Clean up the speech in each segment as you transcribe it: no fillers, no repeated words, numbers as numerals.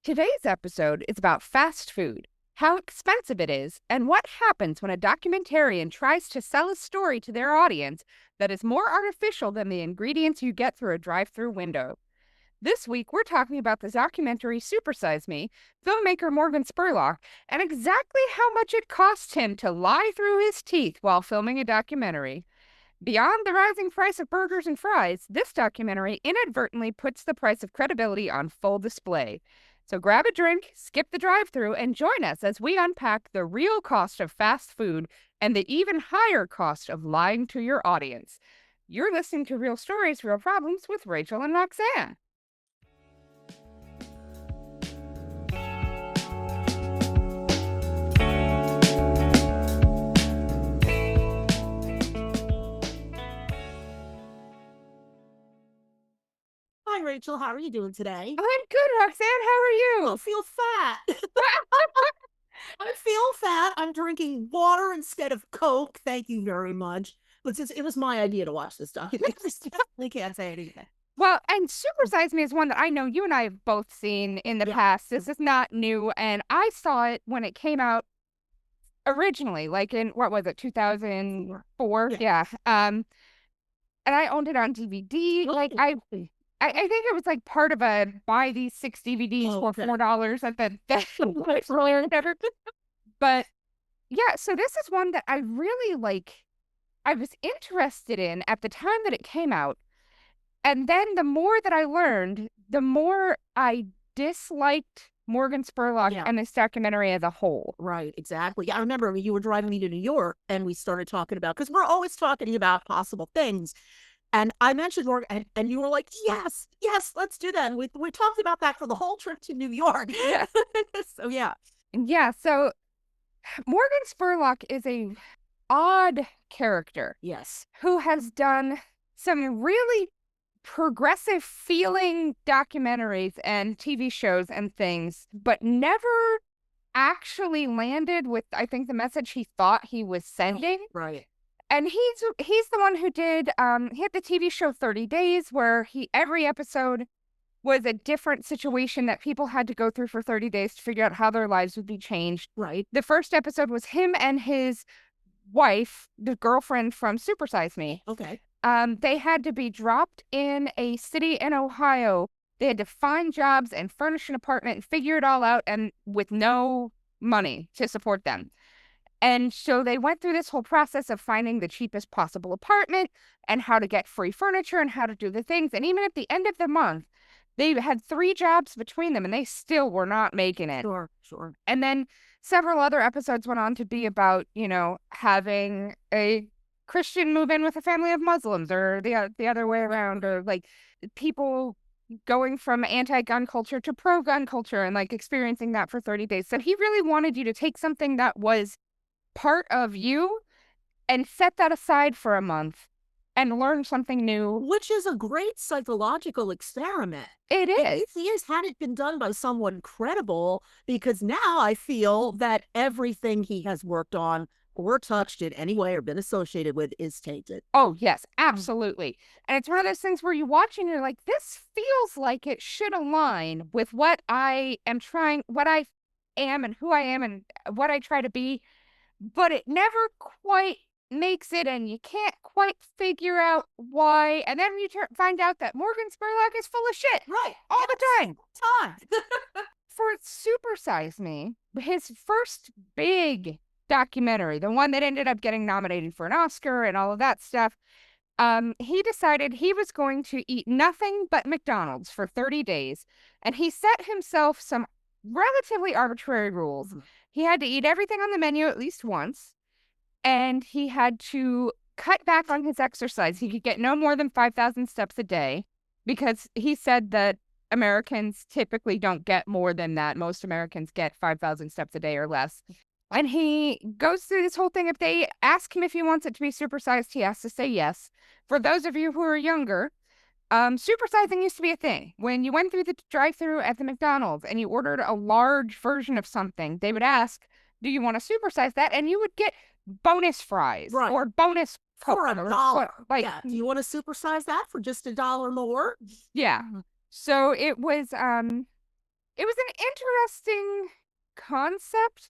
Today's episode is about fast food, how expensive it is, and what happens when a documentarian tries to sell a story to their audience that is more artificial than the ingredients you get through a drive-thru window. This week, we're talking about the documentary Supersize Me, filmmaker Morgan Spurlock, and exactly how much it cost him to lie through his teeth while filming a documentary. Beyond the rising price of burgers and fries, this documentary inadvertently puts the price of credibility on full display. So grab a drink, skip the drive-thru, and join us as we unpack the real cost of fast food and the even higher cost of lying to your audience. You're listening to Real Stories, Real Problems with Rachael and Roxanne. Hi, Rachel. How are you doing today? I'm good, Roxanne. How are you? I feel fat. I feel fat. I'm drinking water instead of Coke. Thank you very much. But since it was my idea to watch this documentary, I definitely can't say anything. Well, and Supersize Me is one that I know you and I have both seen in the past. This is not new, and I saw it when it came out originally, like in, what was it, 2004? Yeah. And I owned it on DVD. Like, I think it was like part of a buy these 6 DVDs for $4 at the or whatever. But yeah, so this is one that I really I was interested in at the time that it came out. And then the more that I learned, the more I disliked Morgan Spurlock and this documentary as a whole. Right, exactly. Yeah, I remember you were driving me to New York and we started talking about, because we're always talking about possible things. And I mentioned Morgan, and you were like, yes, let's do that. And we talked about that for the whole trip to New York. Yeah. So, yeah. Yeah, so Morgan Spurlock is a odd character. Yes. Who has done some really progressive feeling documentaries and TV shows and things, but never actually landed with, I think, the message he thought he was sending. Right. And he's the one who did he had the TV show 30 Days, where every episode was a different situation that people had to go through for 30 days to figure out how their lives would be changed. Right. The first episode was him and his wife, the girlfriend from Supersize Me. Okay. They had to be dropped in a city in Ohio. They had to find jobs and furnish an apartment and figure it all out, and with no money to support them. And so they went through this whole process of finding the cheapest possible apartment and how to get free furniture and how to do the things. And even at the end of the month, they had 3 jobs between them and they still were not making it. Sure. And then several other episodes went on to be about, having a Christian move in with a family of Muslims, or the other way around, or like people going from anti-gun culture to pro-gun culture and like experiencing that for 30 days. So he really wanted you to take something that was part of you and set that aside for a month and learn something new. Which is a great psychological experiment. It is. It is, had it been done by someone credible, because now I feel that everything he has worked on or touched in any way or been associated with is tainted. Oh, yes, absolutely. And it's one of those things where you watch and you're like, this feels like it should align with what I am and who I am and what I try to be. But it never quite makes it, and you can't quite figure out why. And then you find out that Morgan Spurlock is full of shit. Right. All the time. For Supersize Me, his first big documentary, the one that ended up getting nominated for an Oscar and all of that stuff, he decided he was going to eat nothing but McDonald's for 30 days. And he set himself some relatively arbitrary rules. He had to eat everything on the menu at least once, and he had to cut back on his exercise. He could get no more than 5,000 steps a day, because he said that Americans typically don't get more than that. Most Americans get 5,000 steps a day or less. And he goes through this whole thing. If they ask him if he wants it to be supersized, he has to say yes. For those of you who are younger, supersizing used to be a thing. When you went through the drive-thru at the McDonald's and you ordered a large version of something, they would ask, do you want to supersize that? And you would get bonus fries or bonus Coke. For $1. Do you want to supersize that for just $1 more? Yeah. So it was it was an interesting concept,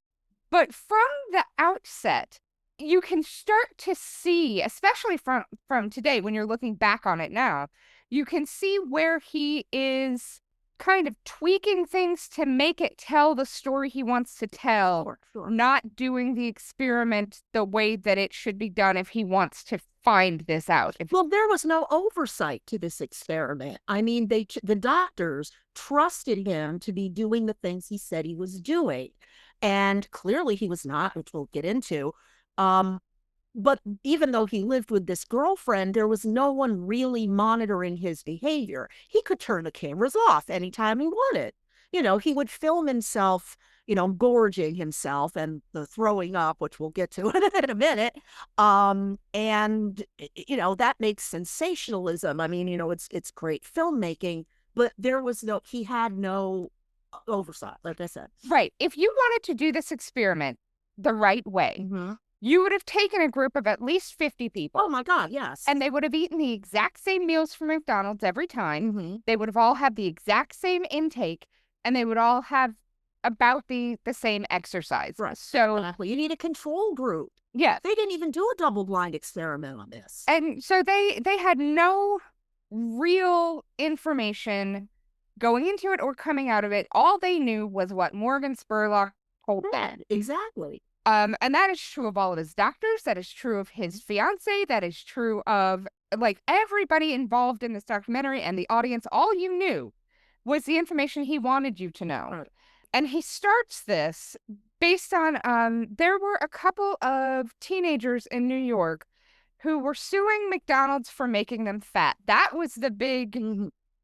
but from the outset, you can start to see, especially from today when you're looking back on it now, you can see where he is kind of tweaking things to make it tell the story he wants to tell, Sure. not doing the experiment the way that it should be done if he wants to find this out. Well, there was no oversight to this experiment. I mean, the doctors trusted him to be doing the things he said he was doing, and clearly he was not, which we'll get into. But even though he lived with this girlfriend, there was no one really monitoring his behavior. He could turn the cameras off anytime he wanted. He would film himself, gorging himself and the throwing up, which we'll get to in a minute. And that makes sensationalism. I mean, it's great filmmaking, but he had no oversight, like I said. Right. If you wanted to do this experiment the right way, Mm-hmm. you would have taken a group of at least 50 people. Oh my God, yes. And they would have eaten the exact same meals from McDonald's every time. Mm-hmm. They would have all had the exact same intake, and they would all have about the same exercise. Right. So you need a control group. yeah, They didn't even do a double-blind experiment on this. and so they had no real information going into it or coming out of it. All they knew was what Morgan Spurlock told them. Exactly. And that is true of all of his doctors. That is true of his fiance. That is true of like everybody involved in this documentary and the audience. All you knew was the information he wanted you to know. Right. And he starts this based on there were a couple of teenagers in New York who were suing McDonald's for making them fat. That was the big,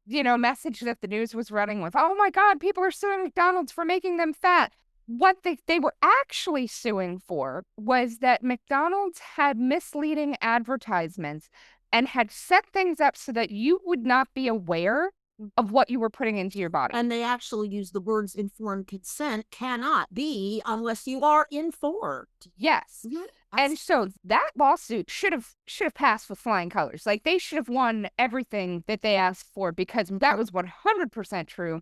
message that the news was running with. Oh my God, people are suing McDonald's for making them fat. What they were actually suing for was that McDonald's had misleading advertisements and had set things up so that you would not be aware of what you were putting into your body. And they actually use the words informed consent cannot be unless you are informed. Yes. Mm-hmm. And so that lawsuit should have passed with flying colors. Like they should have won everything that they asked for because that was 100% true.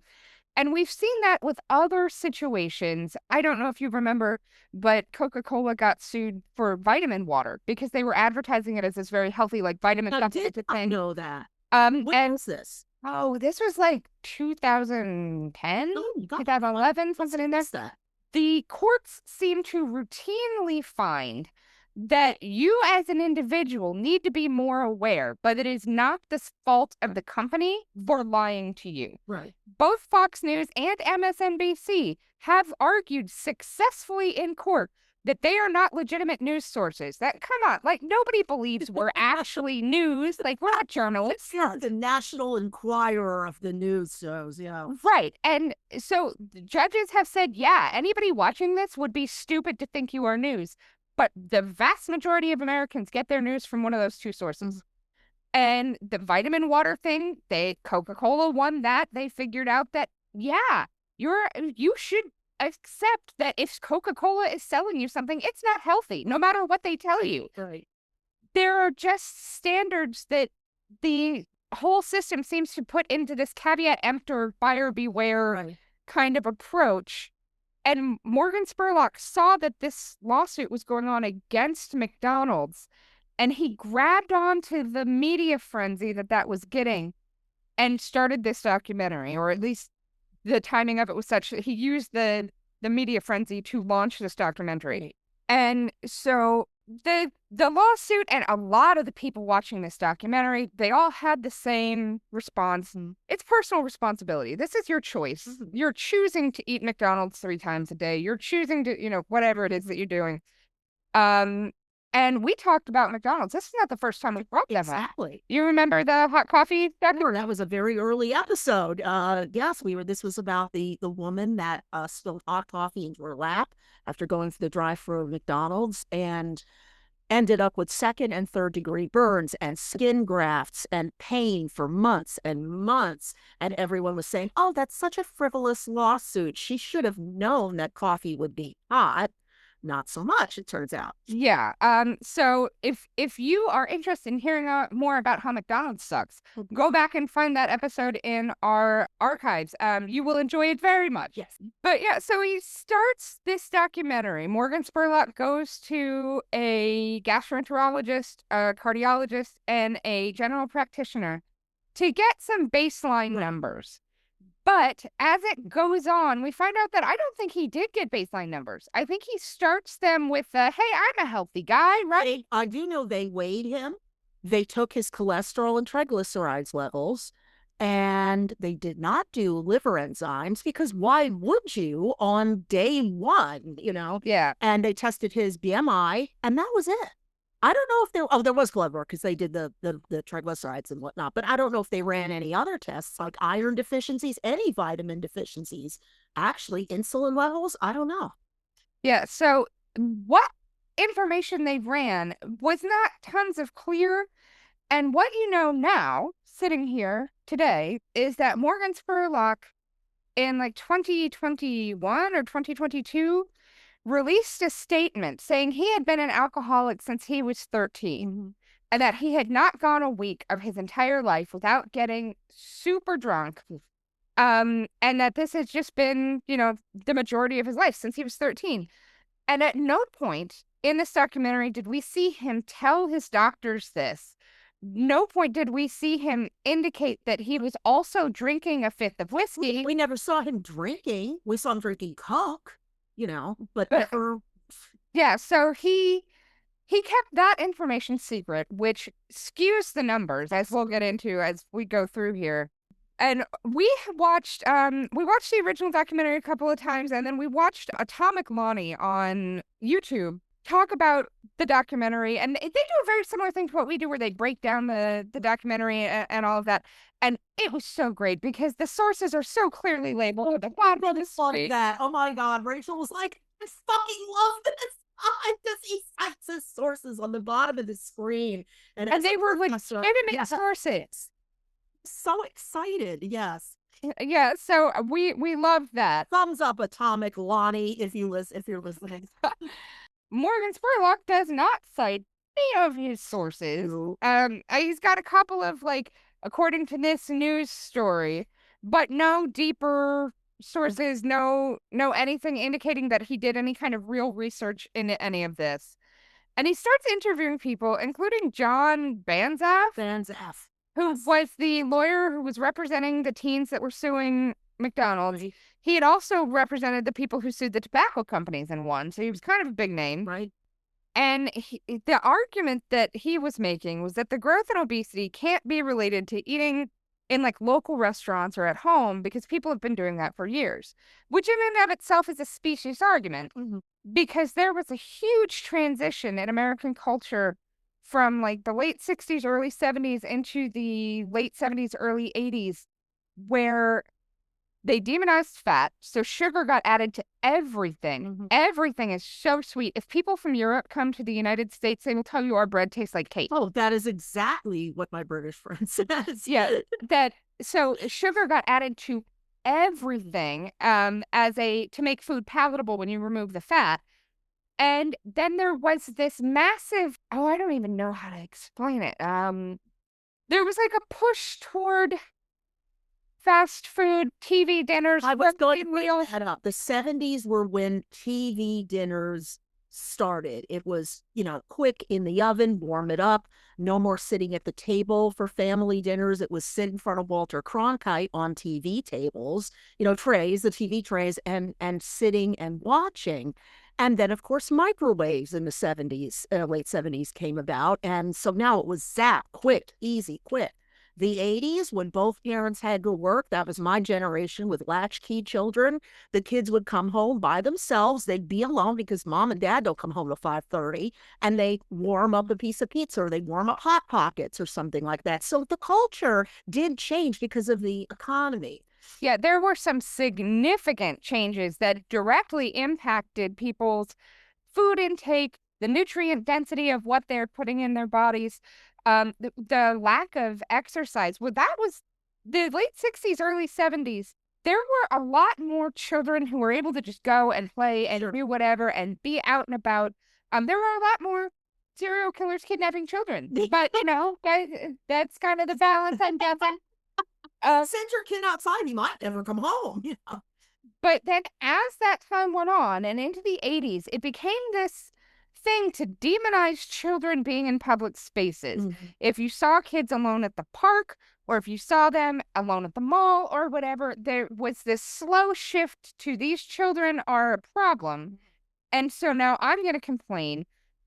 And we've seen that with other situations. I don't know if you remember, but Coca-Cola got sued for vitamin water because they were advertising it as this very healthy, like vitamin supplement thing. I know that. When was this? Oh, this was like 2010, 2011, something in there. That? The courts seem to routinely find that you as an individual need to be more aware, but it is not the fault of the company for lying to you. Right. Both Fox News and MSNBC have argued successfully in court that they are not legitimate news sources. That, come on, like nobody believes we're actually news. Like we're not journalists. Yeah, the National Enquirer of the news shows, yeah. Right. And so the judges have said, yeah, anybody watching this would be stupid to think you are news. But the vast majority of Americans get their news from one of those two sources. And the vitamin water thing, Coca-Cola won that. They figured out that, yeah, you should accept that if Coca-Cola is selling you something, it's not healthy, no matter what they tell you. Right. There are just standards that the whole system seems to put into this caveat emptor, buyer beware kind of approach. And Morgan Spurlock saw that this lawsuit was going on against McDonald's, and he grabbed onto the media frenzy that was getting and started this documentary, or at least the timing of it was such that he used the media frenzy to launch this documentary. And so the lawsuit and a lot of the people watching this documentary, they all had the same response. It's personal responsibility. This is your choice. You're choosing to eat McDonald's 3 times a day. You're choosing to, whatever it is that you're doing. And we talked about McDonald's. This is not the first time we brought them up. Exactly. You remember the hot coffee? That was a very early episode. Yes, this was about the woman that spilled hot coffee into her lap after going through the drive-thru of McDonald's and ended up with 2nd and 3rd degree burns and skin grafts and pain for months and months. And everyone was saying, oh, that's such a frivolous lawsuit. She should have known that coffee would be hot. not so much, it turns out. Yeah. So if you are interested in hearing more about how McDonald's sucks, go back and find that episode in our archives. You will enjoy it very much. Yes. But yeah, so he starts this documentary. Morgan Spurlock goes to a gastroenterologist, a cardiologist, and a general practitioner to get some baseline numbers. But as it goes on, we find out that I don't think he did get baseline numbers. I think he starts them with, hey, I'm a healthy guy, right? I do know they weighed him. They took his cholesterol and triglycerides levels, and they did not do liver enzymes because why would you on day one, Yeah. And they tested his BMI, and that was it. I don't know if there was blood work because they did the triglycerides and whatnot, but I don't know if they ran any other tests like iron deficiencies, any vitamin deficiencies, actually insulin levels. I don't know. Yeah. So what information they ran was not tons of clear. And what you know now, sitting here today, is that Morgan Spurlock in like 2021 or 2022 released a statement saying he had been an alcoholic since he was 13 and that he had not gone a week of his entire life without getting super drunk. And that this has just been, the majority of his life since he was 13. And at no point in this documentary did we see him tell his doctors this. No point did we see him indicate that he was also drinking a fifth of whiskey. We never saw him drinking. We saw him drinking Coke. But yeah, so he kept that information secret, which skews the numbers, as we'll get into as we go through here. And we watched the original documentary a couple of times, and then we watched Atomic Lonnie on YouTube talk about the documentary, and they do a very similar thing to what we do, where they break down the documentary and all of that. And it was so great because the sources are so clearly labeled at the bottom of the story. That. Oh my God, Rachel was like, I fucking love this. I just he cites his sources on the bottom of the screen, and they were legitimate sources. So excited, yes. Yeah, so we love that. Thumbs up, Atomic Lonnie, if you're listening. Morgan Spurlock does not cite any of his sources. He's got a couple of, like, according to this news story, but no deeper sources, no anything indicating that he did any kind of real research into any of this. And he starts interviewing people, including John Banzaf, who was the lawyer who was representing the teens that were suing McDonald's. He had also represented the people who sued the tobacco companies and won, so he was kind of a big name. Right. And the argument that he was making was that the growth in obesity can't be related to eating in like local restaurants or at home, because people have been doing that for years, which in and of itself is a specious argument, because there was a huge transition in American culture from like the late 60s, early 70s into the late 70s, early 80s, where they demonized fat, so sugar got added to everything. Everything is so sweet. If people from Europe come to the United States, they will tell you our bread tastes like cake. Oh, that is exactly what my British friend says. Yeah, so sugar got added to everything to make food palatable when you remove the fat. And then there was this massive, I don't even know how to explain it. There was like a push toward fast food, TV dinners. I was going to bring that up. The 70s were when TV dinners started. It was, quick in the oven, warm it up. No more sitting at the table for family dinners. It was sit in front of Walter Cronkite on TV tables, trays, the TV trays, and sitting and watching. And then, of course, microwaves in the 70s, late 70s came about. And so now it was zap, quick, easy, quick. The 80s, when both parents had to work, that was my generation with latchkey children. The kids would come home by themselves. They'd be alone because mom and dad don't come home till 5:30, and they warm up a piece of pizza, or they warm up Hot Pockets or something like that. So the culture did change because of the economy. Yeah, there were some significant changes that directly impacted people's food intake, the nutrient density of what they're putting in their bodies. The lack of exercise. Well, that was the late 60s, early 70s. there were a lot more children who were able to just go and play and do whatever and be out and about. There were a lot more serial killers kidnapping children, but that's kind of the balance I'm getting. Send your kid outside; he might never come home. But then, as that time went on and into the 80s, it became this thing to demonize children being in public spaces. Mm-hmm. If you saw kids alone at the park, or if you saw them alone at the mall or whatever, there was this slow shift to these children are a problem. And so now I'm going to complain.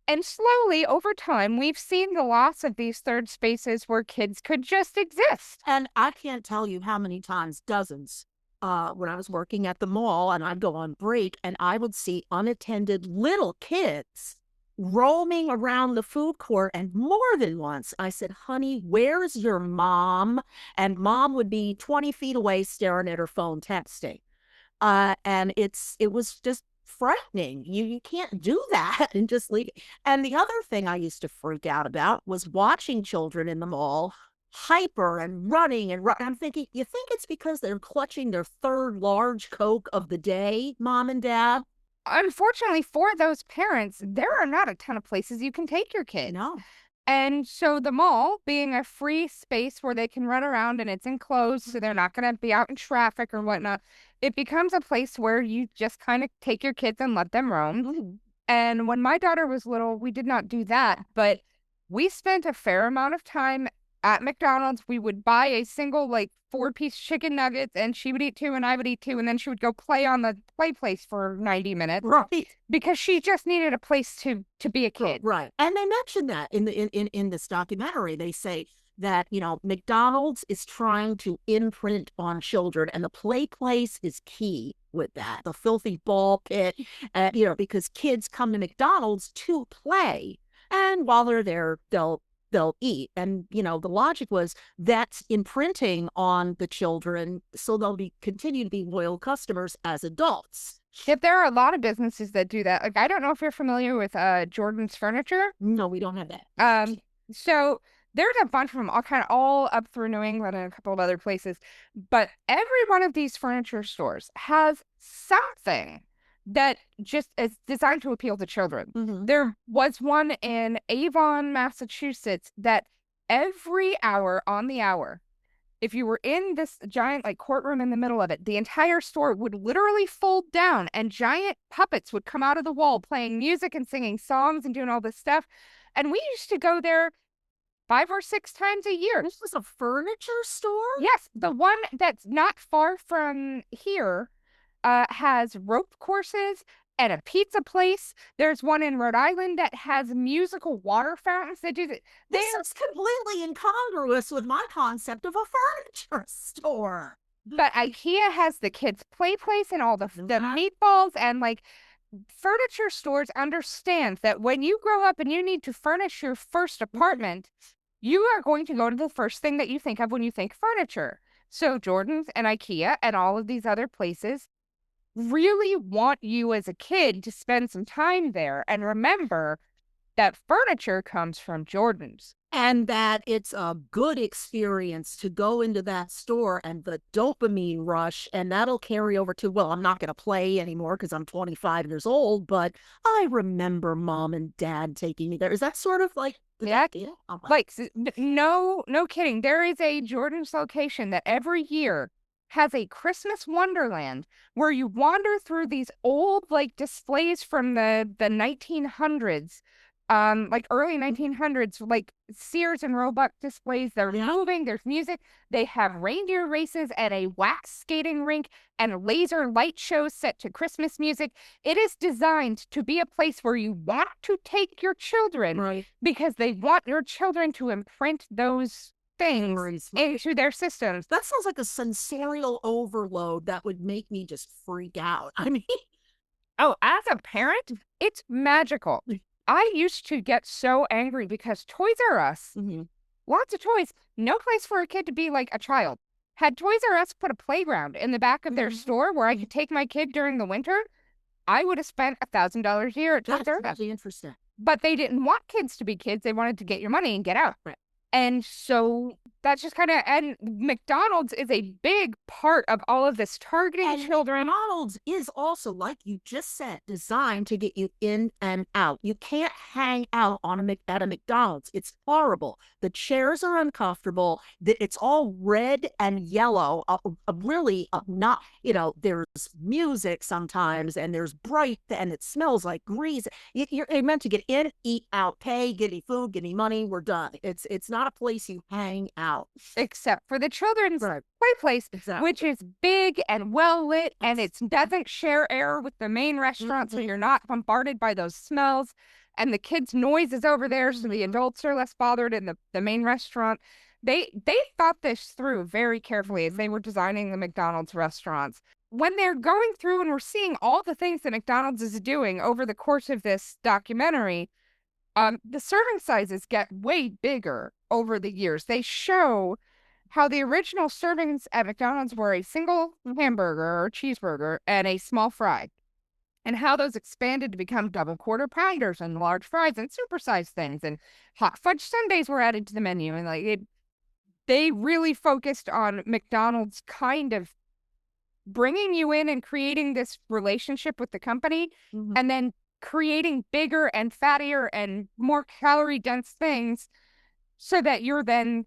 And slowly, over time, we've seen the loss of these third spaces where kids could just exist. And I can't tell you how many times, dozens, when I was working at the mall and I'd go on break and I would see unattended little kids roaming around the food court. And more than once, I said, honey, where's your mom? And mom would be 20 feet away staring at her phone texting. And it was just frightening. You can't do that and just leave. And the other thing I used to freak out about was watching children in the mall hyper and running and I'm thinking, you think it's because they're clutching their third large Coke of the day, mom and dad? Unfortunately for those parents, there are not a ton of places you can take your kid. No. And so the mall, being a free space where they can run around and it's enclosed, so they're not going to be out in traffic or whatnot, it becomes a place where you just kind of take your kids and let them roam. Mm-hmm. And when my daughter was little, we did not do that, but we spent a fair amount of time at McDonald's. We would buy a single, 4-piece chicken nuggets, and she would eat 2 and I would eat 2, and then she would go play on the play place for 90 minutes. Right. Because she just needed a place to be a kid. Right. And they mentioned that in this documentary. They say that, McDonald's is trying to imprint on children, and the play place is key with that. The filthy ball pit, because kids come to McDonald's to play. And while they're there, they'll eat. And, the logic was that's imprinting on the children, so they'll continue to be loyal customers as adults. Yep, there are a lot of businesses that do that. I don't know if you're familiar with Jordan's Furniture. No, we don't have that. So there's a bunch of them, all up through New England and a couple of other places. But every one of these furniture stores has something that just is designed to appeal to children. Mm-hmm. There was one in Avon, Massachusetts, that every hour on the hour, if you were in this giant courtroom in the middle of it, the entire store would literally fold down and giant puppets would come out of the wall playing music and singing songs and doing all this stuff. And we used to go there 5 or 6 times a year. This was a furniture store? Yes, the one that's not far from here has rope courses and a pizza place. There's one in Rhode Island that has musical water fountains. This is completely incongruous with my concept of a furniture store. But IKEA has the kids' play place and all the meatballs, and furniture stores understand that when you grow up and you need to furnish your first apartment, you are going to go to the first thing that you think of when you think furniture. So Jordan's and IKEA and all of these other places really want you as a kid to spend some time there and remember that furniture comes from Jordan's. And that it's a good experience to go into that store and the dopamine rush, and that'll carry over to, well, I'm not going to play anymore because I'm 25 years old, but I remember mom and dad taking me there. Is that sort of yeah? Oh, no kidding. There is a Jordan's location that every year has a Christmas wonderland where you wander through these old displays from the 1900s, early 1900s, Sears and Roebuck displays. They're moving, there's music. They have reindeer races and a wax skating rink and laser light shows set to Christmas music. It is designed to be a place where you want to take your children, right, because they want your children to imprint those things into their systems. That sounds like a sensorial overload that would make me just freak out. I mean, as a parent, it's magical. I used to get so angry because Toys R Us, lots of toys, no place for a kid to be like a child. Had Toys R Us put a playground in the back of their store where I could take my kid during the winter, I would have spent $1,000 a year at Toys R Us. That's really interesting. But they didn't want kids to be kids. They wanted to get your money and get out. Right. And so that's just kind of, and McDonald's is a big part of all of this targeting And children. McDonald's is also, like you just said, designed to get you in and out. You can't hang out at a McDonald's. It's horrible. The chairs are uncomfortable. It's all red and yellow. Really not, there's music sometimes, and there's bright, and it smells like grease. You're meant to get in, eat out, pay, get any food, get any money. We're done. It's not a place you hang out. Except for the children's Right. play place, Exactly. which is big and well lit, and it doesn't share air with the main restaurant, so you're not bombarded by those smells. And the kids' noise is over there, so the adults are less bothered in the main restaurant. They thought this through very carefully as they were designing the McDonald's restaurants. When they're going through and we're seeing all the things that McDonald's is doing over the course of this documentary, the serving sizes get way bigger over the years. They show how the original servings at McDonald's were a single hamburger or cheeseburger and a small fry, and how those expanded to become double quarter pounders and large fries and supersized things, and hot fudge sundaes were added to the menu. And they really focused on McDonald's kind of bringing you in and creating this relationship with the company, and then creating bigger and fattier and more calorie dense things, so that you're then,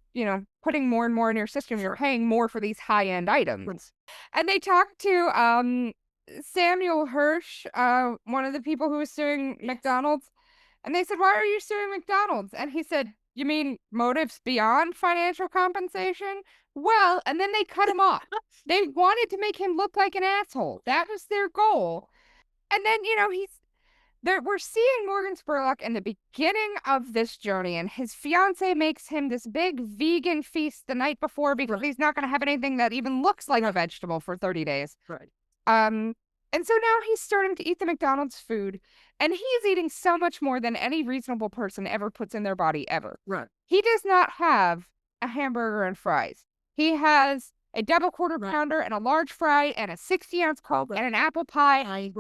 putting more and more in your system. You're paying more for these high end items. And they talked to Samuel Hirsch, one of the people who was suing McDonald's, and they said, "Why are you suing McDonald's?" And he said, "You mean motives beyond financial compensation?" Well, and then they cut him off. They wanted to make him look like an asshole. That was their goal. And then, we're seeing Morgan Spurlock in the beginning of this journey, and his fiance makes him this big vegan feast the night before because he's not going to have anything that even looks like a vegetable for 30 days. Right. And so now he's starting to eat the McDonald's food, and he's eating so much more than any reasonable person ever puts in their body ever. Right. He does not have a hamburger and fries. He has a double quarter pounder and a large fry and a 60-ounce Coke and an apple pie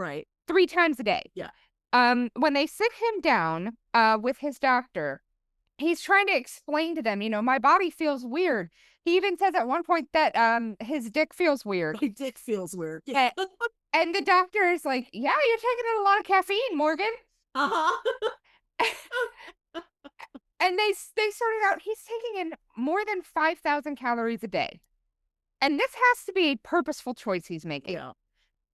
3 times a day. Yeah. When they sit him down with his doctor, he's trying to explain to them, my body feels weird. He even says at one point that his dick feels weird. My dick feels weird. Yeah. And the doctor is like, "Yeah, you're taking in a lot of caffeine, Morgan." And they sorted out he's taking in more than 5,000 calories a day. And this has to be a purposeful choice he's making. Yeah.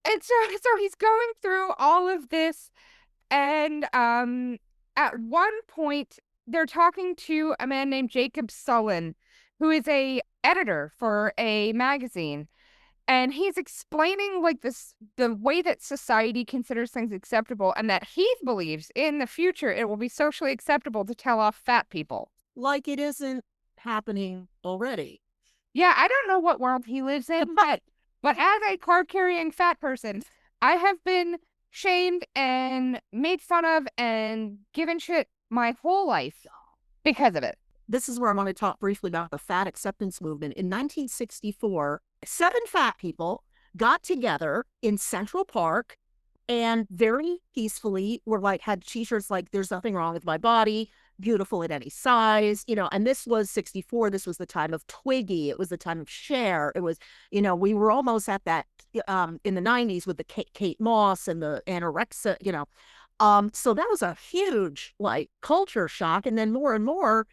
And so he's going through all of this, and at one point they're talking to a man named Jacob Sullen, who is a editor for a magazine, and he's explaining the way that society considers things acceptable, and that he believes in the future it will be socially acceptable to tell off fat people. Like it isn't happening already. Yeah, I don't know what world he lives in, but as a card-carrying fat person, I have been shamed and made fun of and given shit my whole life because of it. This is where I want to talk briefly about the fat acceptance movement. In 1964, 7 fat people got together in Central Park and very peacefully had t-shirts like, "There's nothing wrong with my body, beautiful at any size," and this was 64. This was the time of Twiggy. It was the time of Cher. It was, we were almost at that in the 90s with the Kate Moss and the anorexia, so that was a huge culture shock. And then more and more,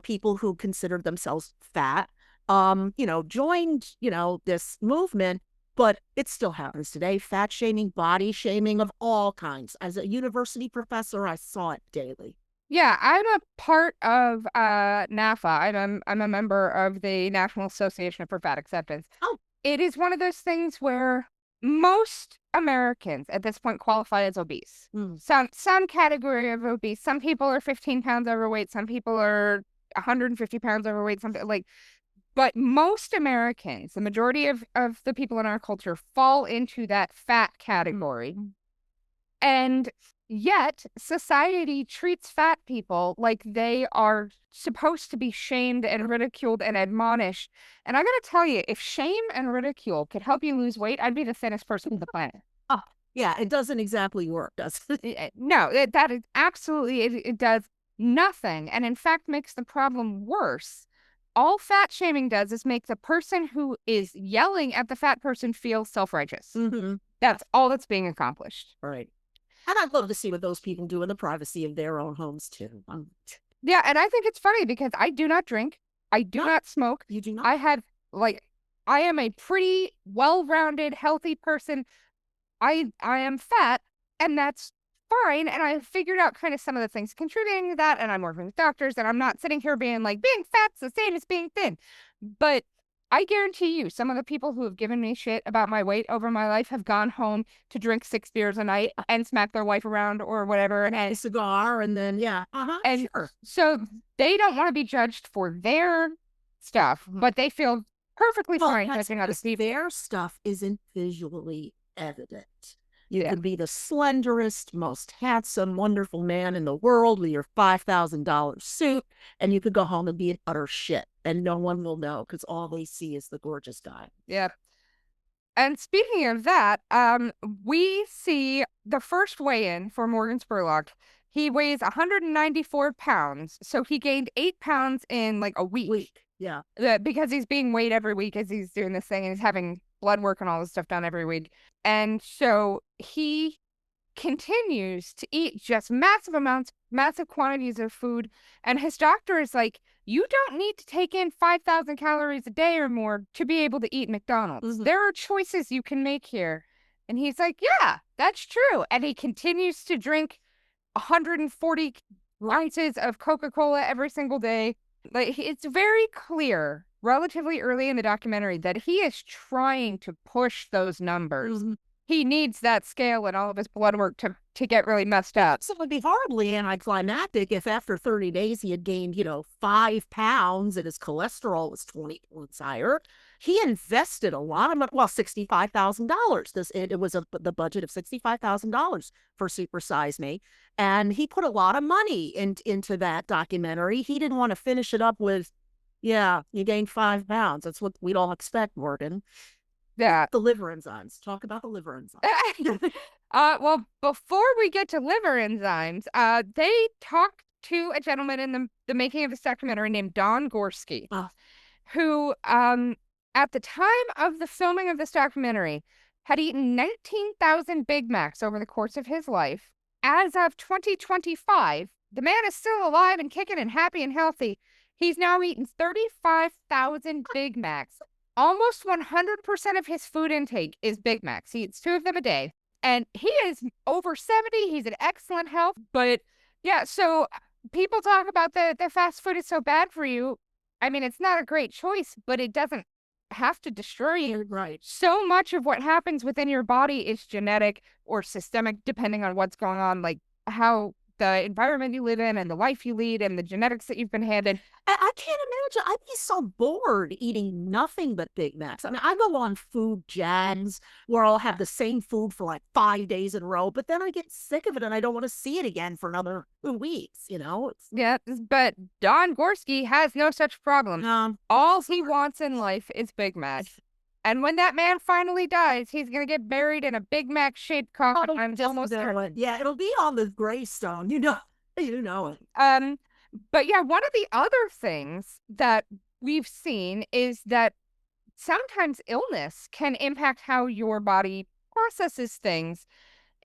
people who considered themselves fat, joined, this movement. But it still happens today. Fat shaming, body shaming of all kinds. As a university professor, I saw it daily. Yeah, I'm a part of NAFA. I'm a member of the National Association for Fat Acceptance. Oh. It is one of those things where most Americans at this point qualify as obese. Some category of obese. Some people are 15 pounds overweight. Some people are 150 pounds overweight. But most Americans, the majority of the people in our culture, fall into that fat category. And yet society treats fat people like they are supposed to be shamed and ridiculed and admonished. And I'm going to tell you, if shame and ridicule could help you lose weight, I'd be the thinnest person on the planet. Oh, yeah, it doesn't exactly work, does it? No, that is absolutely, it does nothing. And in fact, makes the problem worse. all fat shaming does is make the person who is yelling at the fat person feel self-righteous. Mm-hmm. That's all that's being accomplished. Right. And I'd love to see what those people do in the privacy of their own homes, too. Yeah, and I think it's funny because I do not drink. I do not smoke. You do not? I have, like, I am a pretty well-rounded, healthy person. I am fat, and that's fine. And I figured out kind of some of the things contributing to that, and I'm working with doctors, and I'm not sitting here being like, being fat's the same as being thin. But I guarantee you, some of the people who have given me shit about my weight over my life have gone home to drink 6 beers a night and smack their wife around or whatever. And a cigar, and then, and sure. So they don't want to be judged for their stuff, but they feel perfectly fine judging other people. Their stuff isn't visually evident. You could be the slenderest, most handsome, wonderful man in the world with your $5,000 suit, and you could go home and be an utter shit, and no one will know because all they see is the gorgeous guy. Yeah. And speaking of that, we see the first weigh-in for Morgan Spurlock. He weighs 194 pounds, so he gained 8 pounds in like a week. Yeah. Because he's being weighed every week as he's doing this thing, and he's having blood work and all this stuff done every week. And so he continues to eat just massive amounts, massive quantities of food. And his doctor is like, you don't need to take in 5,000 calories a day or more to be able to eat McDonald's. Mm-hmm. There are choices you can make here. And he's like, yeah, that's true. And he continues to drink 140 ounces of Coca-Cola every single day. Like, it's very clear relatively early in the documentary that he is trying to push those numbers. Mm-hmm. He needs that scale and all of his blood work to get really messed up. So it would be horribly anticlimactic if after 30 days he had gained, 5 pounds and his cholesterol was 20 points higher. He invested a lot of money, $65,000. It was the budget of $65,000 for Super Size Me. And he put a lot of money into that documentary. He didn't want to finish it up with, yeah, you gained 5 pounds. That's what we'd all expect, Morgan. Yeah. The liver enzymes. Talk about the liver enzymes. Well, before we get to liver enzymes, they talked to a gentleman in the making of this documentary named Don Gorski, who, at the time of the filming of this documentary, had eaten 19,000 Big Macs over the course of his life. As of 2025, the man is still alive and kicking and happy and healthy. He's now eaten 35,000 Big Macs. Almost 100% of his food intake is Big Macs. He eats 2 of them a day. And he is over 70. He's in excellent health. But yeah, so people talk about the fast food is so bad for you. I mean, it's not a great choice, but it doesn't have to destroy you. Right. So much of what happens within your body is genetic or systemic, depending on what's going on, like how the environment you live in and the life you lead and the genetics that you've been handed. I can't imagine. I'd be so bored eating nothing but Big Macs. I mean, I go on food jams where I'll have the same food for like 5 days in a row, but then I get sick of it and I don't want to see it again for another 2 weeks, Yeah, but Don Gorski has no such problem. All he wants in life is Big Macs. And when that man finally dies, he's going to get buried in a Big Mac-shaped coffin. I'm almost certain. Yeah, it'll be on the gravestone. You know it. But yeah, one of the other things that we've seen is that sometimes illness can impact how your body processes things.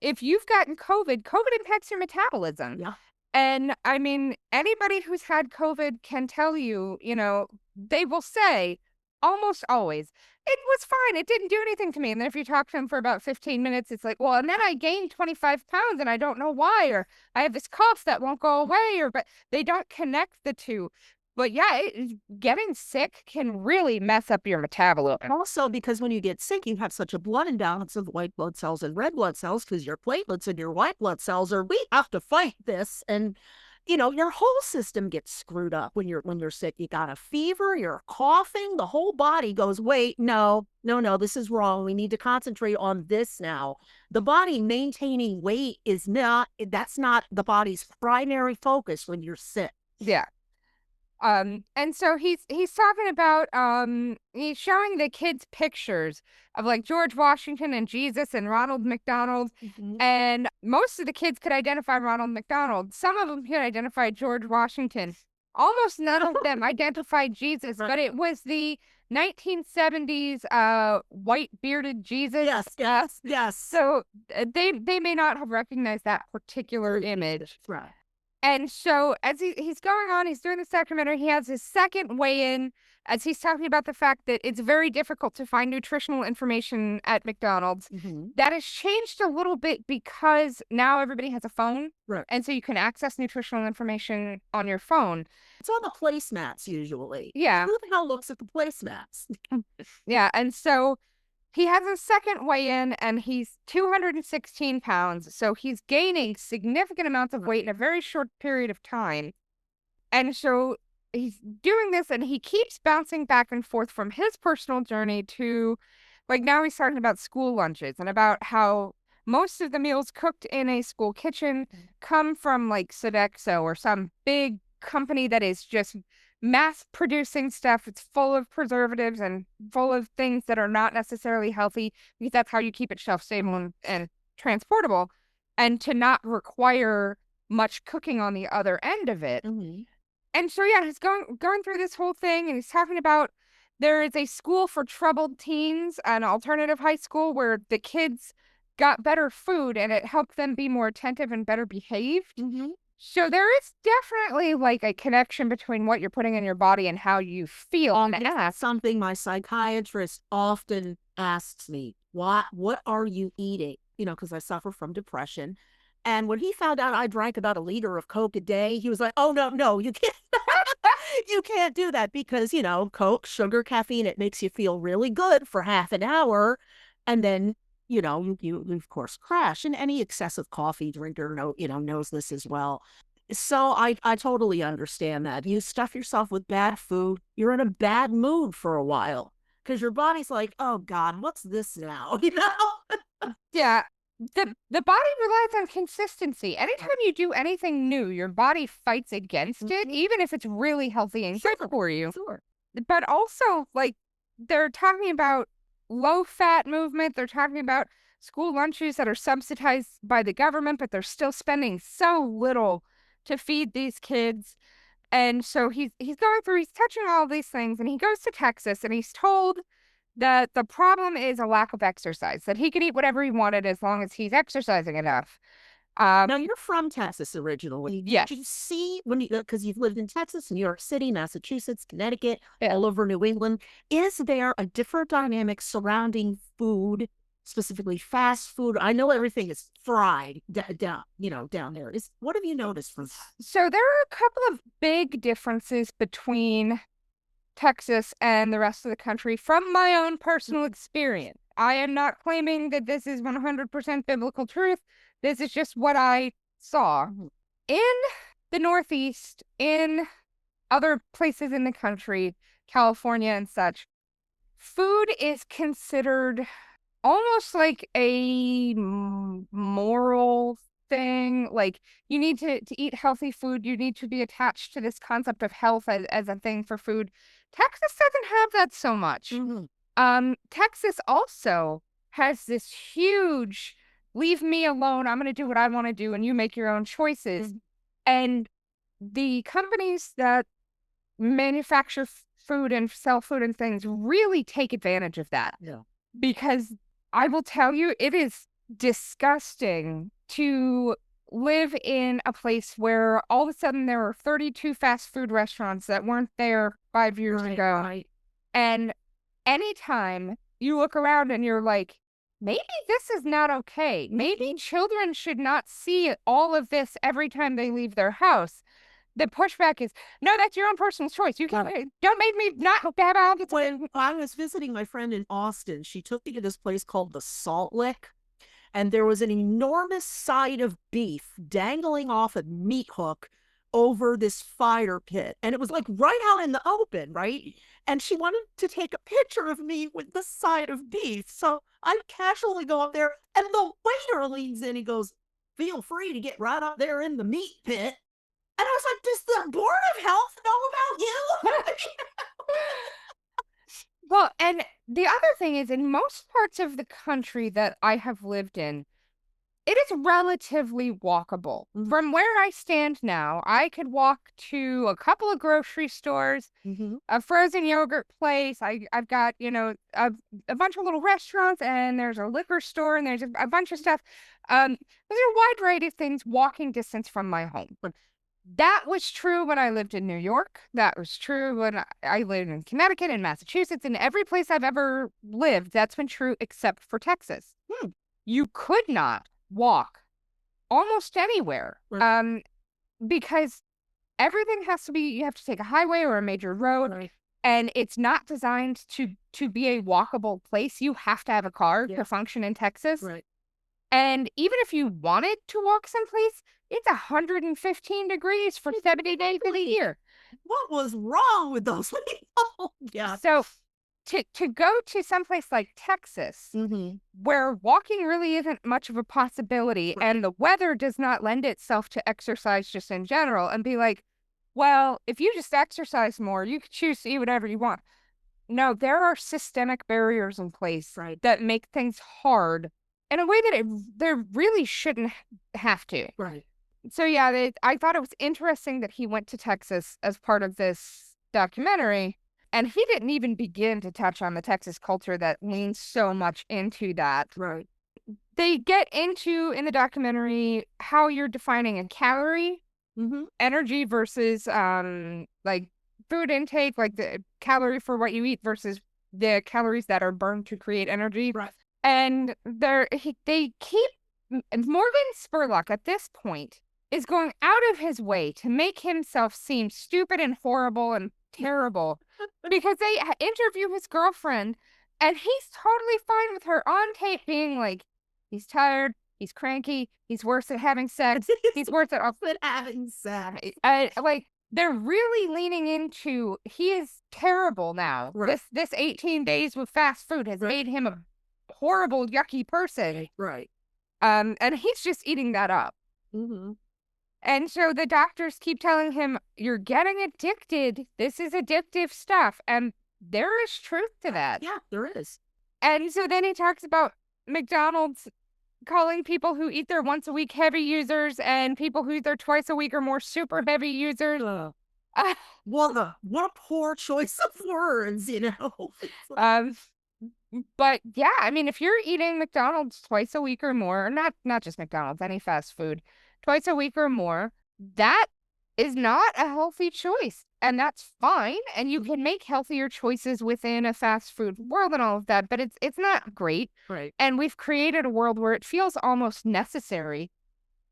If you've gotten COVID impacts your metabolism. Yeah. And I mean, anybody who's had COVID can tell you, they will say almost always, it was fine. It didn't do anything to me. And then if you talk to them for about 15 minutes, it's like, well, and then I gained 25 pounds and I don't know why, or I have this cough that won't go away, but they don't connect the two. But yeah, getting sick can really mess up your metabolism. And also because when you get sick, you have such a blood imbalance of white blood cells and red blood cells because your platelets and your white blood cells we have to fight this. And your whole system gets screwed up when you're sick. You got a fever, you're coughing, the whole body goes, wait, no, this is wrong. We need to concentrate on this now. The body maintaining weight that's not the body's primary focus when you're sick. Yeah. And so he's talking about, he's showing the kids pictures of like George Washington and Jesus and Ronald McDonald. Mm-hmm. And most of the kids could identify Ronald McDonald. Some of them could identify George Washington. almost none of them identified Jesus, but it was the 1970s white bearded Jesus. Yes. So they may not have recognized that particular image. Right. And so as he's going on, he's doing this documentary, he has his second weigh-in as he's talking about the fact that it's very difficult to find nutritional information at McDonald's. That has changed a little bit because now everybody has a phone. Right. And so you can access nutritional information on your phone. It's on the placemats usually. Yeah. Who the hell looks at the placemats? Yeah. And so he has a second weigh-in and he's 216 pounds. So he's gaining significant amounts of weight in a very short period of time. And so he's doing this and he keeps bouncing back and forth from his personal journey to, like, now he's talking about school lunches and about how most of the meals cooked in a school kitchen come from like Sodexo or some big company that is just mass producing stuff. It's full of preservatives and full of things that are not necessarily healthy because that's how you keep it shelf stable and transportable, and to not require much cooking on the other end of it. And so, yeah, he's going through this whole thing and he's talking about there is a school for troubled teens, an alternative high school where the kids got better food and it helped them be more attentive and better behaved. So there is definitely like a connection between what you're putting in your body and how you feel. And that's something my psychiatrist often asks me. What are you eating? You know, because I suffer from depression. And when he found out I drank about a liter of Coke a day, he was like, oh, no, you can't. You can't do that because, you know, Coke, sugar, caffeine, it makes you feel really good for half an hour. And then, you know, you of course crash. And any excessive coffee drinker knows this as well. So I totally understand that. You stuff yourself with bad food, you're in a bad mood for a while because your body's like, oh God, what's this now? You know? Yeah. The body relies on consistency. Anytime you do anything new, your body fights against it, even if it's really healthy and good for you. But also, like, they're talking about low-fat movement. They're talking about school lunches that are subsidized by the government, but they're still spending so little to feed these kids. And so he's touching all these things, and he goes to Texas, and he's told that the problem is a lack of exercise, that he can eat whatever he wanted as long as he's exercising enough. Now, you're from Texas originally. Yes. Did you see, because you've lived in Texas, New York City, Massachusetts, Connecticut, all over New England, is there a different dynamic surrounding food, specifically fast food? I know everything is fried down there. What have you noticed from that? So there are a couple of big differences between Texas and the rest of the country from my own personal experience. I am not claiming that this is 100% biblical truth. This is just what I saw. In the Northeast, in other places in the country, California and such, food is considered almost like a moral thing. Like, you need to eat healthy food. You need to be attached to this concept of health as a thing for food. Texas doesn't have that so much. Texas also has this huge, leave me alone, I'm going to do what I want to do and you make your own choices. And the companies that manufacture food and sell food and things really take advantage of that. Yeah. Because I will tell you, it is disgusting to live in a place where all of a sudden there are 32 fast food restaurants that weren't there 5 years ago. Right. And anytime you look around and you're like, maybe this is not okay. Maybe children should not see all of this every time they leave their house. The pushback is, no, that's your own personal choice. You can't, don't make me not have out. When I was visiting my friend in Austin, she took me to this place called the Salt Lick. And there was an enormous side of beef dangling off a meat hook over this fire pit. And it was like right out in the open, right? And she wanted to take a picture of me with the side of beef. So I casually go up there and the waiter leans in. He goes, feel free to get right up there in the meat pit. And I was like, does the Board of Health know about you? Well, and the other thing is, in most parts of the country that I have lived in, It is relatively walkable. Mhm. From where I stand now, I could walk to a couple of grocery stores, Mhm. a frozen yogurt place. I've got, a bunch of little restaurants, and there's a liquor store, and there's a bunch of stuff. There's a wide variety of things walking distance from my home. Right. That was true when I lived in New York. That was true when I lived in Connecticut and Massachusetts, and every place I've ever lived, that's been true except for Texas. Hmm. You could not walk almost anywhere. Right. Because everything has to be, you have to take a highway or a major road, Right. and it's not designed to be a walkable place. You have to have a car Yeah. to function in Texas. Right. And even if you wanted to walk someplace, it's 115 degrees for 70 days of the year. What was wrong with those people? Yeah. So to go to someplace like Texas, Mhm. where walking really isn't much of a possibility, Right. and the weather does not lend itself to exercise just in general, and be like, well, if you just exercise more, you could choose to eat whatever you want. No, there are systemic barriers in place Right. that make things hard in a way that there really shouldn't have to. Right. So yeah, I thought it was interesting that he went to Texas as part of this documentary, and he didn't even begin to touch on the Texas culture that leans so much into that. Right. They get into, in the documentary, how you're defining a calorie, Mhm. energy versus like food intake, like the calorie for what you eat versus the calories that are burned to create energy. Right. And they keep Morgan Spurlock at this point is going out of his way to make himself seem stupid and horrible and terrible because they interview his girlfriend, and he's totally fine with her on tape being like, he's tired, he's cranky, he's worse at having sex, he's worse at But having sex. like they're really leaning into he is terrible now. Right. This 18 days with fast food has Right. made him a horrible, yucky person. Right. And he's just eating that up. Mhm. And so the doctors keep telling him, you're getting addicted. This is addictive stuff. And there is truth to that. Yeah, there is. And so then he talks about McDonald's calling people who eat there once a week heavy users, and people who eat there twice a week are more super heavy users. Uh, What a poor choice of words, you know? It's like, um, but yeah, I mean, if you're eating McDonald's twice a week or more, or not just McDonald's, any fast food, twice a week or more, that is not a healthy choice. And that's fine. And you can make healthier choices within a fast food world and all of that, but it's not great. right. And we've created a world where it feels almost necessary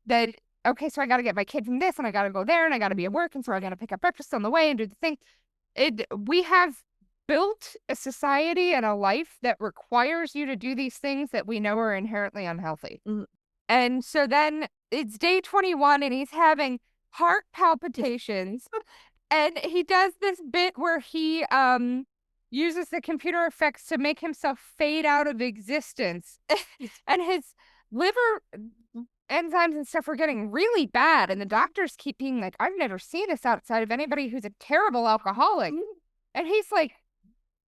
that, okay, so I got to get my kid from this, and I got to go there, and I got to be at work, and so I got to pick up breakfast on the way and do the thing. We have built a society and a life that requires you to do these things that we know are inherently unhealthy. Mhm. And so then it's day 21, and he's having heart palpitations, and he does this bit where he uses the computer effects to make himself fade out of existence. And his liver enzymes and stuff were getting really bad, and the doctors keep being like, I've never seen this outside of anybody who's a terrible alcoholic. And he's like,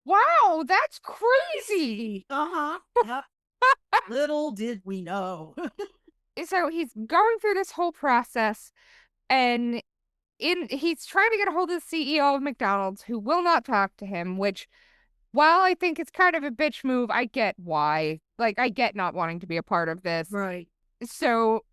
wow, that's crazy. Uh-huh. Yep. Little did we know. So he's going through this whole process, and he's trying to get a hold of the CEO of McDonald's, who will not talk to him, which, while I think it's kind of a bitch move, I get why. Like, I get not wanting to be a part of this. Right. So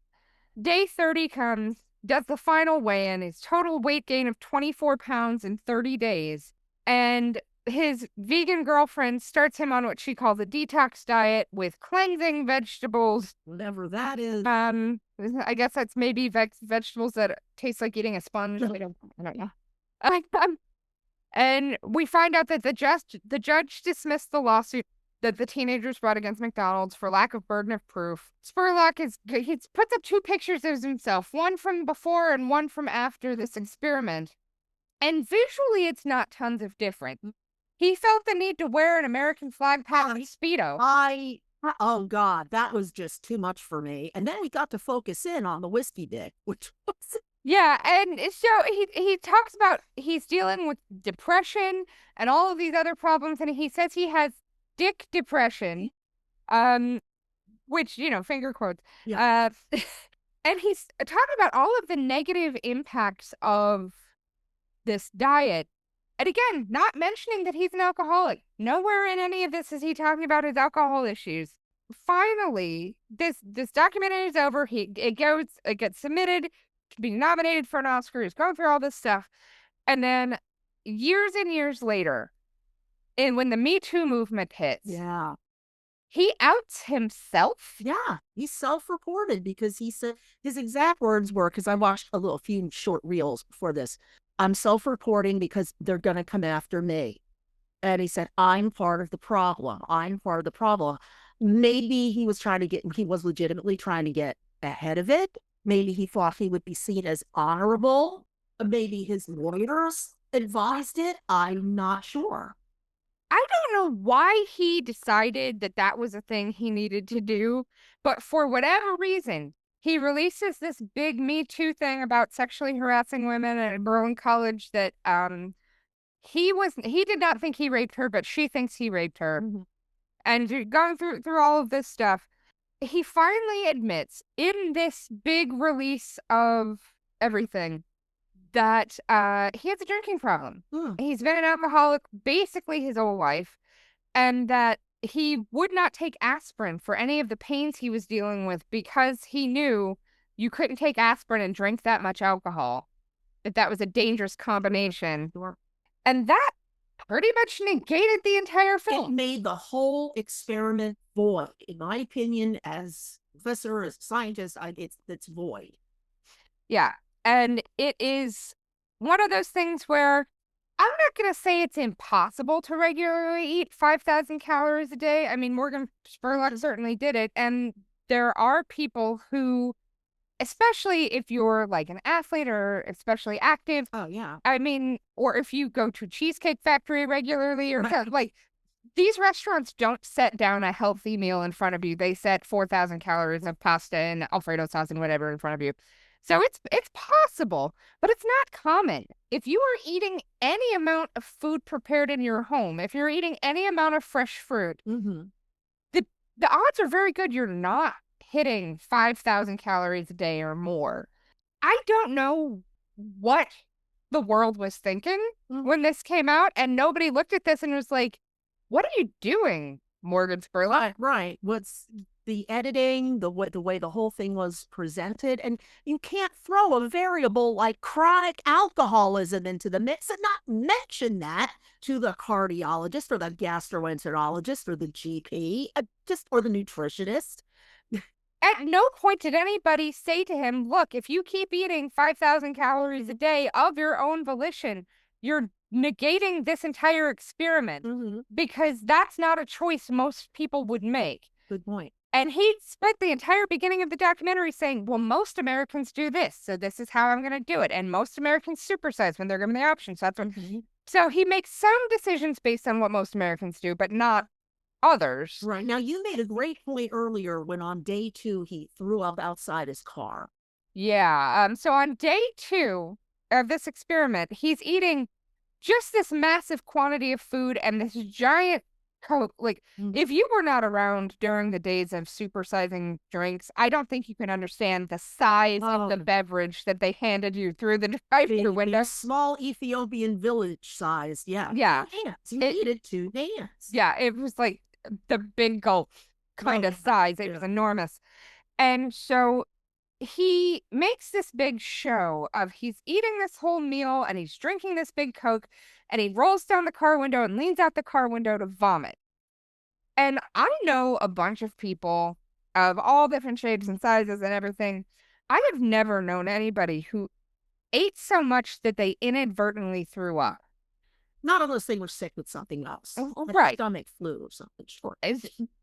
day 30 comes, does the final weigh-in, his total weight gain of 24 pounds in 30 days. And his vegan girlfriend starts him on what she calls a detox diet with cleansing vegetables. Whatever that is. I guess that's maybe vegetables that taste like eating a sponge. I don't know. And we find out that the judge dismissed the lawsuit that the teenagers brought against McDonald's for lack of burden of proof. Spurlock he puts up two pictures of himself, one from before and one from after this experiment. And visually, it's not tons of different. He felt the need to wear an American flag pattern Speedo. Oh God, that was just too much for me. And then we got to focus in on the whiskey dick, which was Yeah, and so he talks about he's dealing with depression and all of these other problems, and he says he has dick depression. which, finger quotes. Yeah. And he's talking about all of the negative impacts of this diet. And again, not mentioning that he's an alcoholic. Nowhere in any of this is he talking about his alcohol issues. Finally, this documentary is over. It gets submitted to be nominated for an Oscar. He's going through all this stuff. And then years and years later, and when the Me Too movement hits, Yeah. he outs himself. Yeah. He self-reported because he said his exact words were, because I watched a few short reels before this, I'm self-reporting because they're going to come after me. And he said, I'm part of the problem. I'm part of the problem. Maybe he was legitimately trying to get ahead of it. Maybe he thought he would be seen as honorable. Maybe his lawyers advised it. I'm not sure. I don't know why he decided that that was a thing he needed to do, but for whatever reason, he releases this big Me Too thing about sexually harassing women at a Berlin college that he did not think he raped her, but she thinks he raped her. Mm-hmm. And going through all of this stuff, he finally admits in this big release of everything that he has a drinking problem. He's been an alcoholic basically his whole life, and that he would not take aspirin for any of the pains he was dealing with because he knew you couldn't take aspirin and drink that much alcohol, that was a dangerous combination. Sure. And that pretty much negated the entire It film. made the whole experiment void. In my opinion, as a professor, as a scientist, it's void. Yeah. And it is one of those things where I'm not going to say it's impossible to regularly eat 5,000 calories a day. I mean, Morgan Spurlock certainly did it. And there are people who, especially if you're like an athlete or especially active. Oh, yeah. I mean, or if you go to Cheesecake Factory regularly or like these restaurants don't set down a healthy meal in front of you. They set 4,000 calories of pasta and Alfredo sauce and whatever in front of you. So it's possible, but it's not common. If you are eating any amount of food prepared in your home, if you're eating any amount of fresh fruit, the odds are very good you're not hitting 5,000 calories a day or more. I don't know what the world was thinking when this came out, and nobody looked at this and was like, what are you doing, Morgan Spurlock? Right. What's the editing, the way the whole thing was presented, and you can't throw a variable like chronic alcoholism into the mix and not mention that to the cardiologist or the gastroenterologist or the GP, or the nutritionist. At no point did anybody say to him, look, if you keep eating 5,000 calories a day of your own volition, you're negating this entire experiment, because that's not a choice most people would make. Good point. And he spent the entire beginning of the documentary saying, well, most Americans do this, so this is how I'm going to do it. And most Americans supersize when they're given the option. So that's what... So he makes some decisions based on what most Americans do, but not others. Right. Now, you made a great point earlier when on day 2, he threw up outside his car. Yeah. So on day 2 of this experiment, he's eating just this massive quantity of food and this giant Coke. Like, if you were not around during the days of supersizing drinks, I don't think you can understand the size of the beverage that they handed you through the drive-thru window. Small Ethiopian village size. Yeah. Yeah. Hands. You needed 2 hands. Yeah. It was like the big gulp kind of size. It was enormous. And so he makes this big show of he's eating this whole meal and he's drinking this big Coke, and he rolls down the car window and leans out the car window to vomit. And I know a bunch of people of all different shapes and sizes and everything. I have never known anybody who ate so much that they inadvertently threw up. Not unless they were sick with something else. Right. Stomach flu or something. Sure.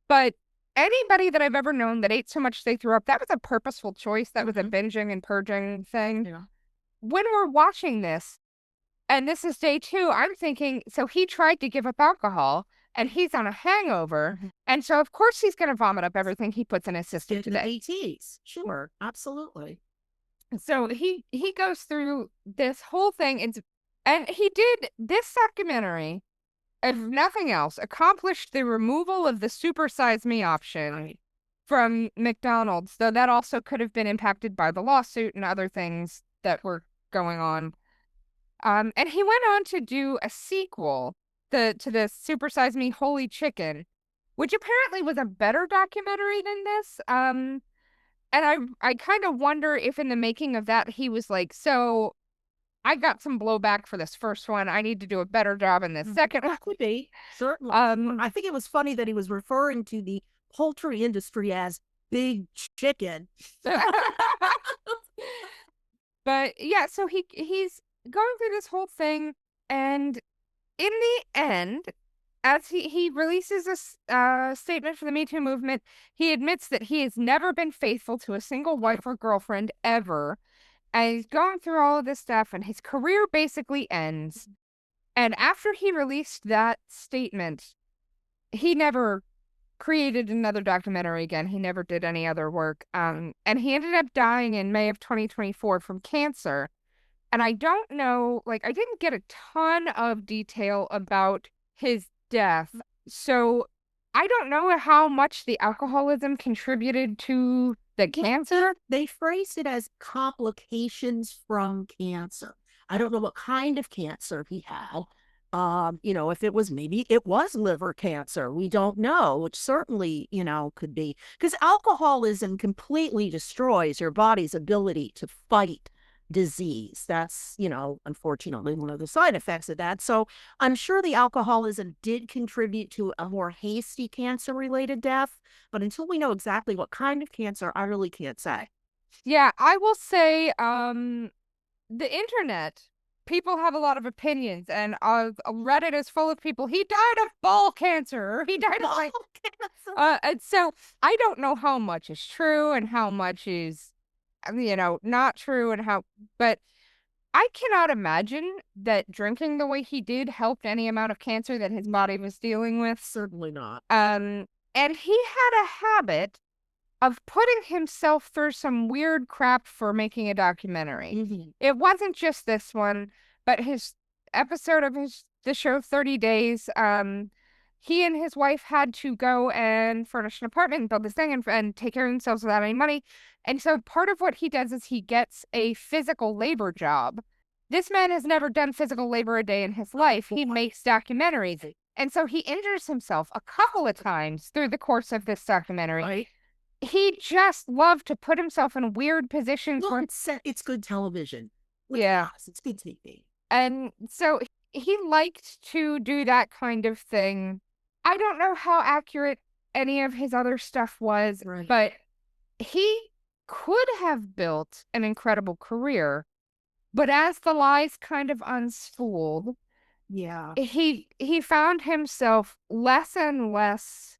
But anybody that I've ever known that ate so much they threw up, that was a purposeful choice. That was a binging and purging thing. Yeah. When we're watching this, and this is day 2, I'm thinking, so he tried to give up alcohol, and he's on a hangover, and so of course he's going to vomit up everything he puts in his system today. ATs. Sure, absolutely. So he goes through this whole thing, and he did this documentary, if nothing else, accomplished the removal of the Super Size Me option from McDonald's, though that also could have been impacted by the lawsuit and other things that were going on. And he went on to do a sequel to the Super Size Me Holy Chicken, which apparently was a better documentary than this. And I kind of wonder if in the making of that he was like, so I got some blowback for this first one. I need to do a better job in this second one. Could be, certainly. I think it was funny that he was referring to the poultry industry as big chicken. But yeah, so he's going through this whole thing, and in the end, as he releases a statement for the Me Too movement, he admits that he has never been faithful to a single wife or girlfriend ever. And he's going through all of this stuff, and his career basically ends. And after he released that statement, he never created another documentary again. He never did any other work. And he ended up dying in May of 2024 from cancer. And I don't know, like, I didn't get a ton of detail about his death. So I don't know how much the alcoholism contributed to the cancer. They phrased it as complications from cancer. I don't know what kind of cancer he had. If it was, maybe it was liver cancer. We don't know, which certainly, could be, because alcoholism completely destroys your body's ability to fight disease. That's, unfortunately one of the side effects of that. So I'm sure the alcoholism did contribute to a more hasty cancer-related death, but until we know exactly what kind of cancer, I really can't say. Yeah, I will say, the internet, people have a lot of opinions, and Reddit is full of people. He died of ball cancer, or he died of cancer. And so I don't know how much is true and how much is, not true, but I cannot imagine that drinking the way he did helped any amount of cancer that his body was dealing with. Certainly not. And he had a habit of putting himself through some weird crap for making a documentary. Mm-hmm. It wasn't just this one, but his episode of the show 30 Days, he and his wife had to go and furnish an apartment and build this thing and take care of themselves without any money. And so part of what he does is he gets a physical labor job. This man has never done physical labor a day in his life. He makes documentaries. And so he injures himself a couple of times through the course of this documentary. Right. He just loved to put himself in weird positions. Well, it's good television. Yeah. It's good TV. And so he liked to do that kind of thing. I don't know how accurate any of his other stuff was, Right. but he could have built an incredible career. But as the lies kind of unspooled, yeah, he found himself less and less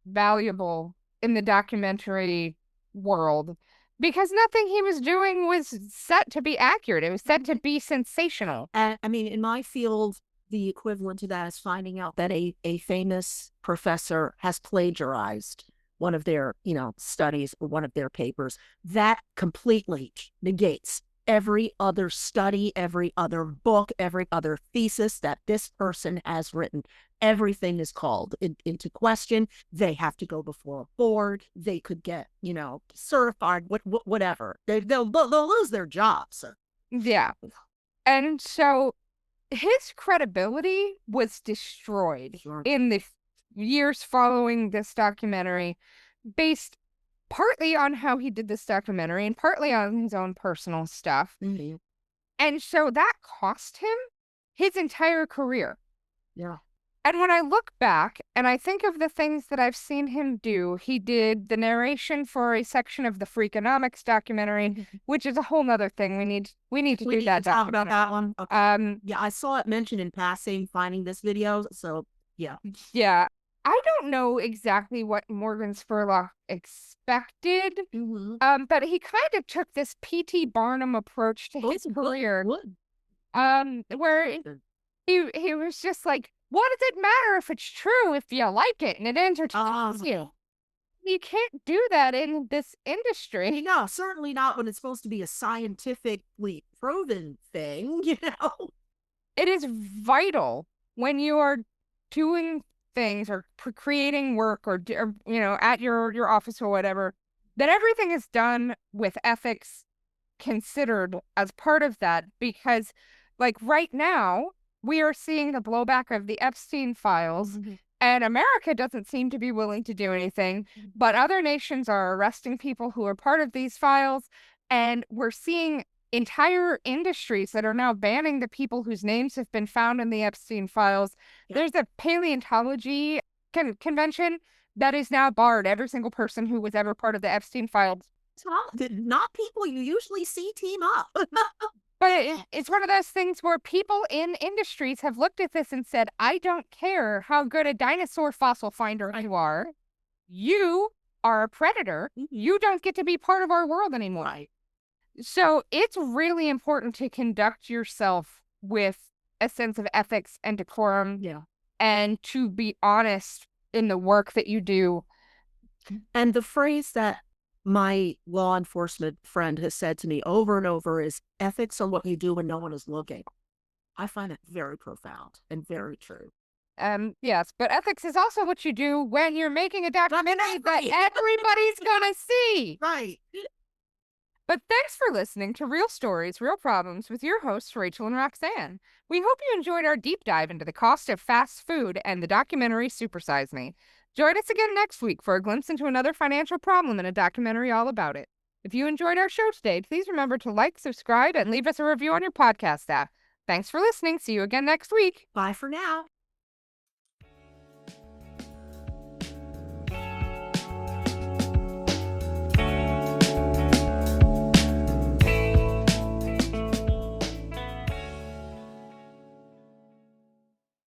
valuable in the documentary world because nothing he was doing was set to be accurate. It was set to be sensational. And I mean, in my field, the equivalent to that is finding out that a famous professor has plagiarized one of their, studies or one of their papers. That completely negates every other study, every other book, every other thesis that this person has written. Everything is called into question. They have to go before a board. They could get, certified, whatever. They'll lose their jobs. Yeah. And so his credibility was destroyed in the years following this documentary, based partly on how he did this documentary and partly on his own personal stuff. Mm-hmm. And so that cost him his entire career. Yeah. And when I look back and I think of the things that I've seen him do, he did the narration for a section of the Freakonomics documentary, which is a whole nother thing. We need to do that. Talk about that one. Okay. Yeah, I saw it mentioned in passing, finding this video. So yeah. Yeah. I don't know exactly what Morgan Spurlock expected, but he kind of took this P.T. Barnum approach to his career, where he was just like, what does it matter if it's true if you like it and it entertains you? You can't do that in this industry. No, certainly not when it's supposed to be a scientifically proven thing, It is vital when you are doing things or creating work or, you know, at your office or whatever, that everything is done with ethics considered as part of that. Because like right now we are seeing the blowback of the Epstein files, and America doesn't seem to be willing to do anything, but other nations are arresting people who are part of these files, and we're seeing entire industries that are now banning the people whose names have been found in the Epstein files. There's a paleontology convention that is now barred every single person who was ever part of the Epstein files. Not people you usually see team up. But it's one of those things where people in industries have looked at this and said, I don't care how good a dinosaur fossil finder you are. You are a predator. You don't get to be part of our world anymore. Right. So it's really important to conduct yourself with a sense of ethics and decorum. Yeah. And to be honest in the work that you do. And the phrase that my law enforcement friend has said to me over and over is ethics on what you do when no one is looking. I find it very profound and very true. Yes, but ethics is also what you do when you're making a documentary that everybody's gonna see. Right. But thanks for listening to Real Stories, Real Problems with your hosts, Rachael and Roxanne. We hope you enjoyed our deep dive into the cost of fast food and the documentary Supersize Me. Join us again next week for a glimpse into another financial problem and a documentary all about it. If you enjoyed our show today, please remember to like, subscribe, and leave us a review on your podcast app. Thanks for listening. See you again next week. Bye for now.